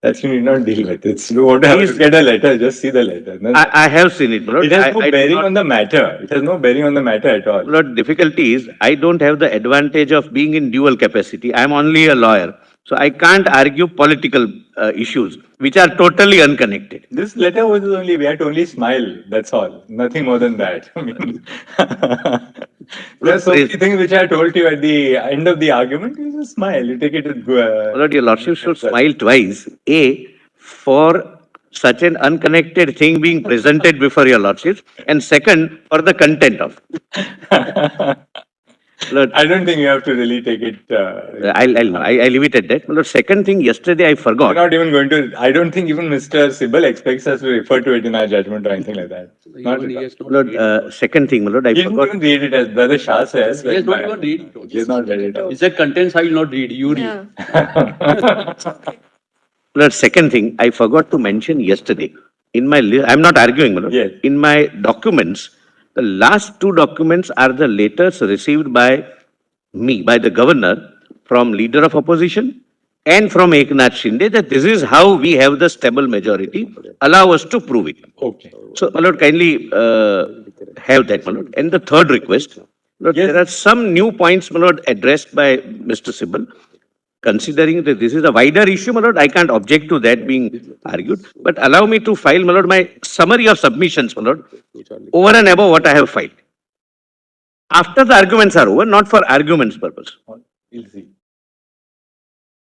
That you need not deal with. It's you want to have to get a letter, just see the letter. I have seen it, Lord. It has no I do bearing not- on the matter. It has no bearing on the matter at all. Lord, difficulty is I don't have the advantage of being in dual capacity. I am only a lawyer. So I can't argue political issues, which are totally unconnected. This letter was only, we had to only smile. That's all. Nothing more than that. I mean, there's so many things which I told you at the end of the argument. You just smile. You take it with. Lord, your Lordship should smile twice. A, for such an unconnected thing being presented before your Lordship, and second, for the content of. Lord, I don't think you have to really take it. I'll leave it at that. Lord, second thing, yesterday I We're forgot. not even going to. I don't think even Mr. Sibal expects us to refer to it in our judgment or anything like that. Not at all. Lord, second thing, Lord, I He didn't forgot. even read it as Brother Shah says. Yes, not even read it. He has not read it. He said contents I will not read. You read. Lord, second thing, I forgot to mention yesterday. In my list, I'm not arguing, Lord. Yes. In my documents, the last two documents are the letters received by me, by the governor, from leader of opposition and from Eknath Shinde, that this is how we have the stable majority. Allow us to prove it. Okay. So, my lord, kindly have that, my lord. And the third request, Lord, Yes. there are some new points, my lord, addressed by Mr. Sibal. Considering that this is a wider issue, my lord, I can't object to that being argued. But allow me to file, my lord, my summary of submissions, my lord, over and above what I have filed. After the arguments are over, not for arguments purpose. We'll see.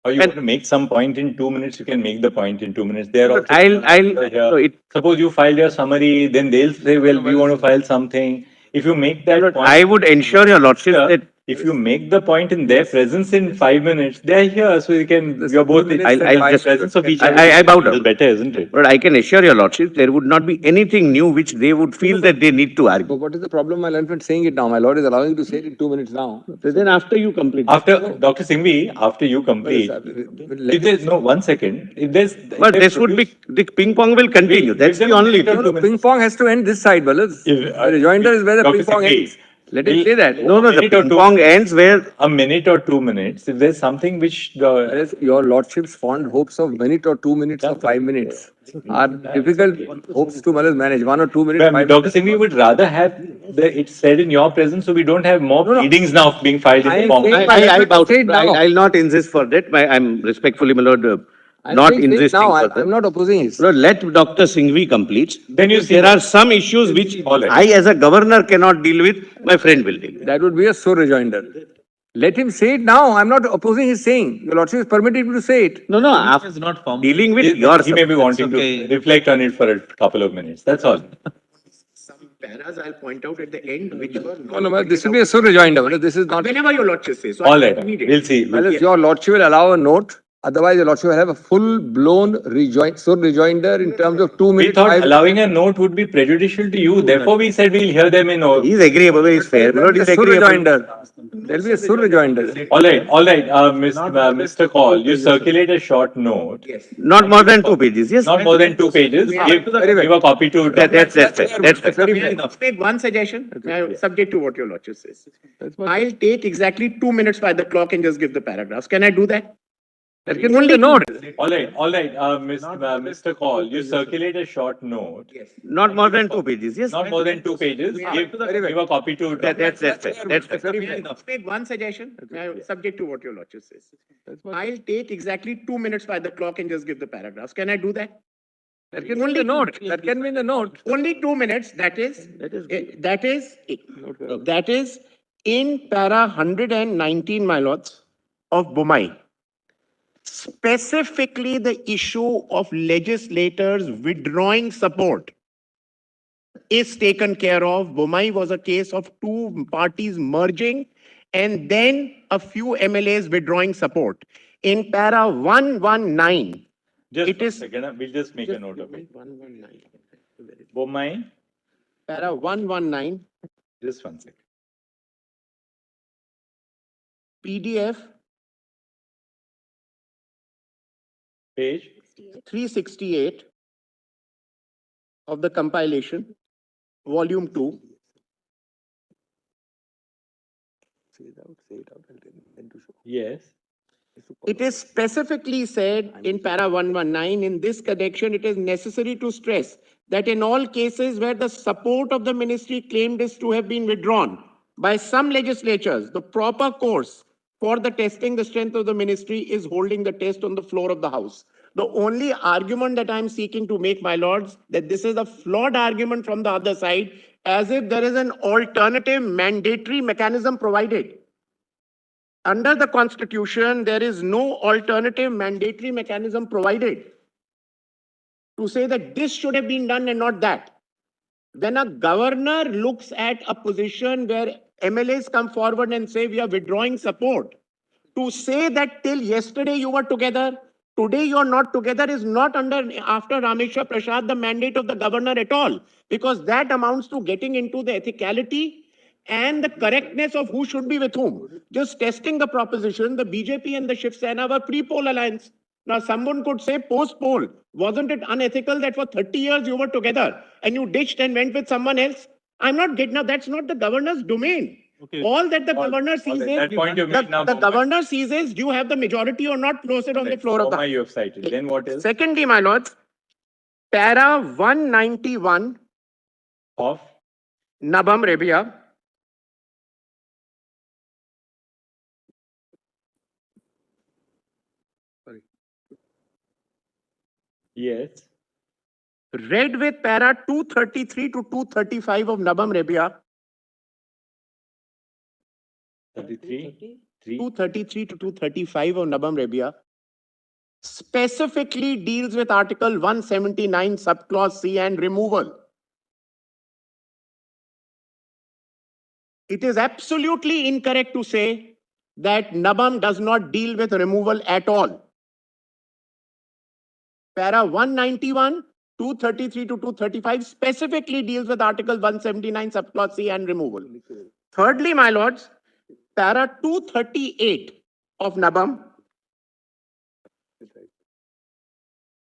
Or you want to make some point in 2 minutes, you can make the point in 2 minutes. There also. So Suppose you filed your summary, then they'll say, well, we want to file something. If you make that point. I would ensure your lordship that If you make the point in their presence in 5 minutes, they're here, so you can, you're both in I'll just- presence of each other. I bow down. It's better, isn't it? But I can assure your lordship, there would not be anything new which they would feel that they need to But argue. what is the problem? My lord is saying it now. My lord is allowing you to say it in 2 minutes now. So then after you complete. After, Dr. Singhvi, after you complete, if there's, no, 1 second, if there's. But this would be, the ping pong will continue. That's the only thing. No, ping pong has to end this side, Balas. The rejoinder is where the Dr. ping pong Singhvi, ends. Let him say that. No, the minute or ping two. pong ends where A minute or 2 minutes, if there's something which the. Whereas your lordship's fond hopes of minute or 2 minutes or 5 minutes are difficult hopes to manage. 1 or 2 minutes. Well, 5 Dr. minutes. Singh, we would rather have it said in your presence, so we don't have more pleadings now being filed in I the am form. saying- I bow. Say it now. I'll not insist for that. I'm respectfully, my lord, I'm not saying say it insisting now. for that. I'm not opposing it. Lord, let Dr. Singhvi complete. Then you If see there what- are some issues which All right. I as a governor cannot deal with, my friend will deal with. That would be a sore rejoinder. Let him say it now. I'm not opposing his saying. Your lordship is permitted to say it. No, after dealing with your. He may be wanting to reflect on it for a couple of minutes. That's all. Some paras I'll point out at the end, which were No, no, but this will be a sore rejoinder. This is not. whenever your lordship says. So All I'll right. immediately. We'll see. Unless your lordship will allow a note. Otherwise, your lordship will have a full-blown rejoinder in terms of 2 We minutes. thought 5 allowing a note would be prejudicial to you. Therefore, we said we'll hear them in. He's agreeable, he's fair. My lord, he's Sur agreeable. rejoinder. There will be a sur rejoinder. All right. Mr. Kaul, you circulate a short note. Yes. Not more than 2 pages, yes? Not more than 2 pages. Give a copy to. That's fair. That's fair. Very May fair. I make one suggestion, subject to what your lordship says. I'll take exactly 2 minutes by the clock and just give the paragraphs. Can I do that? That can only note. All right. Mr. Kaul, you circulate a short note. Yes. Not more than 2 pages, yes? Not more than 2 pages. Give a copy to. That's fair. That's fair. May I make one suggestion, subject to what your lordship says. I'll take exactly 2 minutes by the clock and just give the paragraphs. Can I do that? That can be in the note. That can be in the note. Only 2 minutes, that is in para 119, my lords, of Bomai. Specifically the issue of legislators withdrawing support is taken care of. Bomai was a case of two parties merging and then a few MLAs withdrawing support. In para 119, Just it a is. second. We'll just make a note of it. 119. Bomai. Para 119, Just 1 second. PDF Page. 368 of the compilation, volume 2. Yes. It is specifically said in para 119, in this connection, it is necessary to stress that in all cases where the support of the ministry claimed is to have been withdrawn by some legislatures, the proper course for the testing the strength of the ministry is holding the test on the floor of the House. The only argument that I'm seeking to make, my lords, that this is a flawed argument from the other side, as if there is an alternative mandatory mechanism provided. Under the Constitution, there is no alternative mandatory mechanism provided to say that this should have been done and not that. When a governor looks at a position where MLAs come forward and say we are withdrawing support, to say that till yesterday you were together, today you are not together is not under, after Rameshwar Prasad, the mandate of the governor at all, because that amounts to getting into the ethicality and the correctness of who should be with whom. Just testing the proposition, the BJP and the Shivsena were pre-poll alliance. Now, someone could say post-poll, wasn't it unethical that for 30 years you were together and you ditched and went with someone else? I'm not getting, now that's not the governor's domain. Okay. All that the governor sees is, that point you made now, the governor sees is, do you have the majority or not? Close it on the floor of the. You have cited. Then what else? Secondly, my lords, para 191 Of Nabam Rebia. yes. Read with para 233 to 235 of Nabam Rebia. 33. 233 to 235 of Nabam Rebia specifically deals with Article 179, subclause C and removal. It is absolutely incorrect to say that Nabam does not deal with removal at all. Para 191, 233 to 235 specifically deals with Article 179, subclause C and removal. Thirdly, my lords, para 238 of Nabam,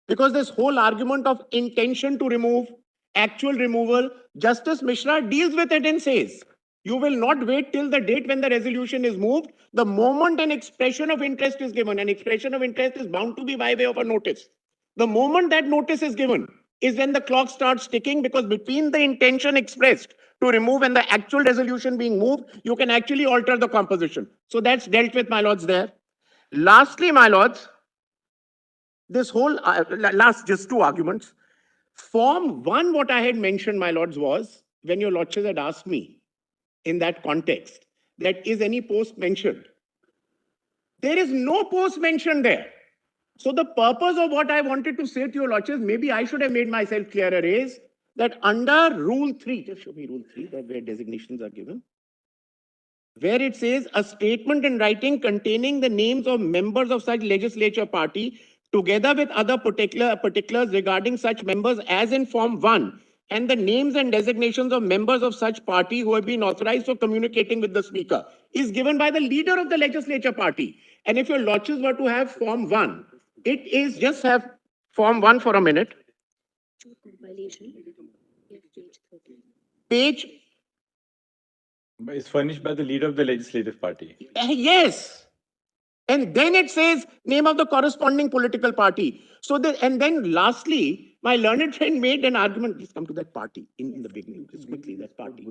because this whole argument of intention to remove, actual removal, Justice Mishra deals with it and says, you will not wait till the date when the resolution is moved. The moment an expression of interest is given, an expression of interest is bound to be by way of a notice. The moment that notice is given is when the clock starts ticking, because between the intention expressed to remove and the actual resolution being moved, you can actually alter the composition. So that's dealt with, my lords, there. Lastly, my lords, this whole, last just two arguments. Form 1, what I had mentioned, my lords, was when your lordships had asked me in that context that is any post mentioned. There is no post mentioned there. So the purpose of what I wanted to say to your lordships, maybe I should have made myself clearer, is that under Rule 3, just show me Rule 3, that where designations are given, where it says a statement in writing containing the names of members of such legislature party together with other particulars regarding such members as in Form 1, and the names and designations of members of such party who have been authorized for communicating with the speaker is given by the leader of the legislature party. And if your lordships were to have Form 1, it is, just have Form 1 for a minute. Page. Is furnished by the leader of the legislative party. Yes. And then it says name of the corresponding political party. So and then lastly, my learned friend made an argument. Please come to that party in the beginning, just quickly, that party.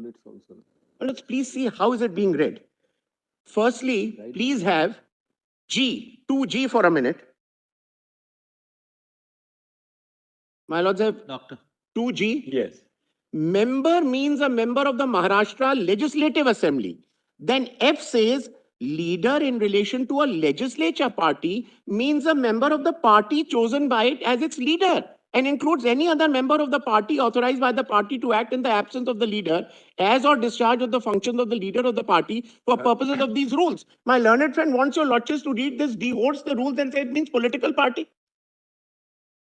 Let's please see how is it being read. Firstly, please have G, 2G for a minute. My lords have Doctor. 2G. Yes. Member means a member of the Maharashtra Legislative Assembly. Then F says leader in relation to a legislature party means a member of the party chosen by it as its leader, and includes any other member of the party authorized by the party to act in the absence of the leader as or discharge of the functions of the leader of the party for purposes of these rules. My learned friend wants your lordships to read this, devotes the rules and say it means political party.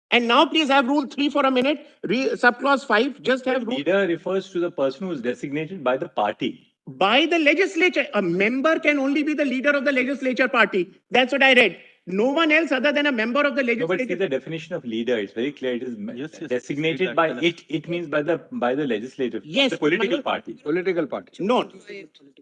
And now please have Rule 3 for a minute. Subclause 5, just have rule. Leader refers to the person who is designated by the party. By the legislature. A member can only be the leader of the legislature party. That's what I read. no one else other than a member of the No, but see legislative. the definition of leader. It's very clear. It is Yes, yes, designated say by that, it. It means by the legislative, Yes, the political Manoj. party. Political party. No,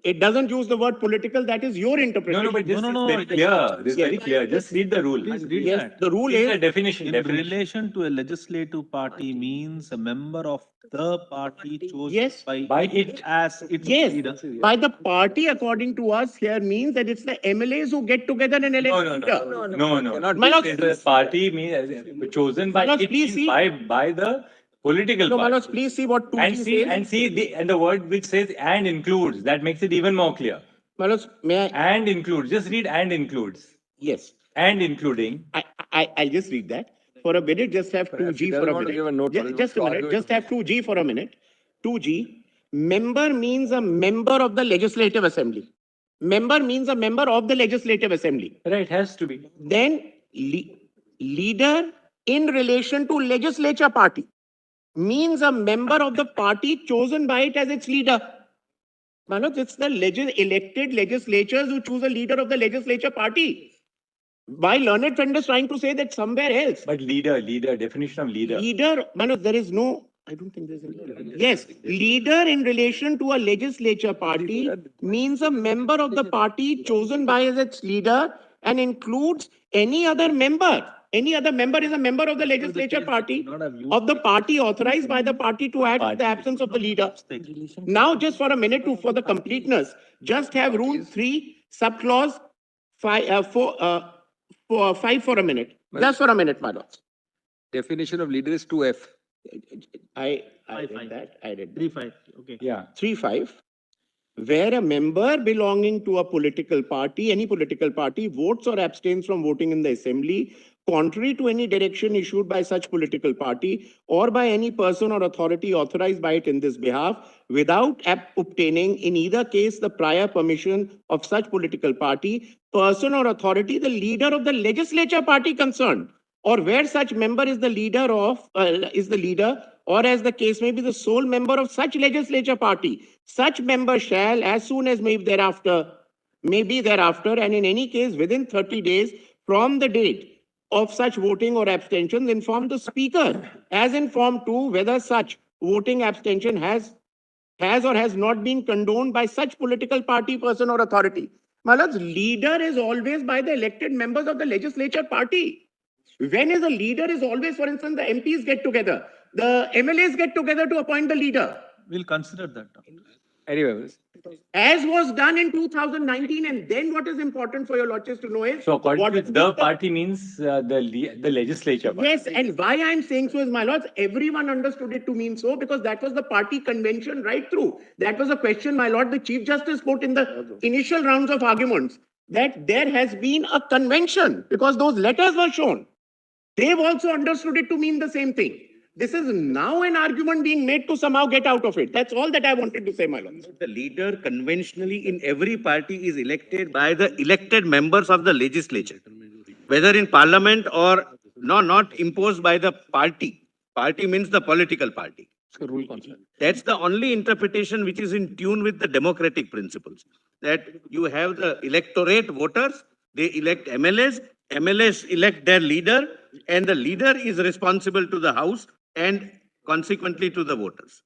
it doesn't use the word political. That is your No, interpretation. no, but this No, is no, very it- clear. This is Yes. very clear. Just read the rule. Please read Yes, that. the rule See the is definition. In Definition. relation to a legislative party means a member of the party chosen Yes. By it. as its yes. leader. By the party, according to us, here means that it's the MLAs who get together and elect No, leader. no. Cannot Manoj, It is a party chosen by Manoj, it please means see. by the political No, party. Manoj, please see what 2G says. See the word which says and includes, that makes it even more clear. Manoj, may I? And includes. Just read and includes. Yes. And including. I'll just read that. For a minute, just have Perhaps 2G he for doesn't a want to minute. give a note, but he Just a wants to minute. argue Just it. have 2G for a minute. 2G. Member means a member of the Legislative Assembly. Member means a member of the Legislative Assembly. Right, has to be. Then leader in relation to legislature party means a member of the party chosen by it as its leader. Manoj, it's the elected legislatures who choose a leader of the legislature party. Why learned friend is trying to say that somewhere else? But definition of leader. Leader, Manoj, there is no, I don't think there's any. Yes, leader in relation to a legislature party means a member of the party chosen by as its leader and includes any other member. Any other member is a member of the legislature party of the party authorized by the party to act in the absence of the leader. Now, just for a minute for the completeness, just have rule 3, subclause 5, 5 for a minute. Just for a minute, my lords. Definition of leader is 2F. I read that. I read that. 3-5, okay. Yeah. 3-5. Where a member belonging to a political party, any political party, votes or abstains from voting in the assembly, contrary to any direction issued by such political party or by any person or authority authorized by it in this behalf, without obtaining in either case the prior permission of such political party, person or authority, the leader of the legislature party concerned, or where such member is the leader or as the case may be the sole member of such legislature party, such member shall, as soon as may be thereafter, and in any case within 30 days from the date of such voting or abstentions, inform the speaker as in form 2 whether such voting abstention has or has not been condoned by such political party, person or authority. Malad's leader is always by the elected members of the legislature party. When is a leader is always, for instance, the MPs get together, the MLAs get together to appoint the leader, We'll consider that. Anyway, as was done in 2019. And then what is important for your lodges to know is So according what to is the party means the legislature party. Yes, and why I'm saying so is, my lords, everyone understood it to mean so because that was the party convention right through. That was a question, my lord, the Chief Justice put in the initial rounds of arguments, that there has been a convention because those letters were shown. They've also understood it to mean the same thing. This is now an argument being made to somehow get out of it. That's all that I wanted to say, my lords. The leader conventionally in every party is elected by the elected members of the legislature, whether in parliament or not imposed by the party. Party means the political party. it's a rule concept. That's the only interpretation which is in tune with the democratic principles. That you have the electorate voters, they elect MLAs, MLAs elect their leader, and the leader is responsible to the House and consequently to the voters.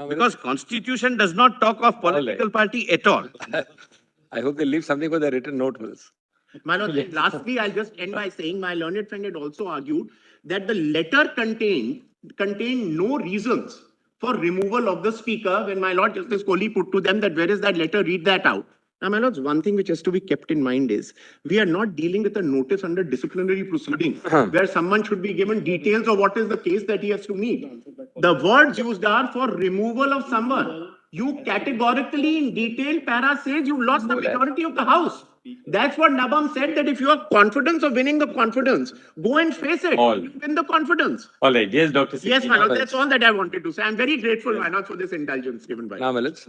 Because Constitution does not talk of political party at all. I hope they leave something for the written note, Wills. My lord, lastly, I'll just end by saying my learned friend had also argued that the letter contained no reasons for removal of the speaker when my lord Justice Kohli put to them that where is that letter, read that out. Now, my lords, one thing which has to be kept in mind is we are not dealing with a notice under disciplinary proceedings where someone should be given details of what is the case that he has to meet. The words used are for removal of someone. You categorically in detail para says you lost the majority of the house. That's what Nabam said, that if you have confidence of winning the confidence, go and face it. All. You win the confidence. All right. Yes, Dr. Yes, Singh. my lord, that's all that I wanted to say. I'm very grateful, my lord, for this indulgence given by you. Now, Wills,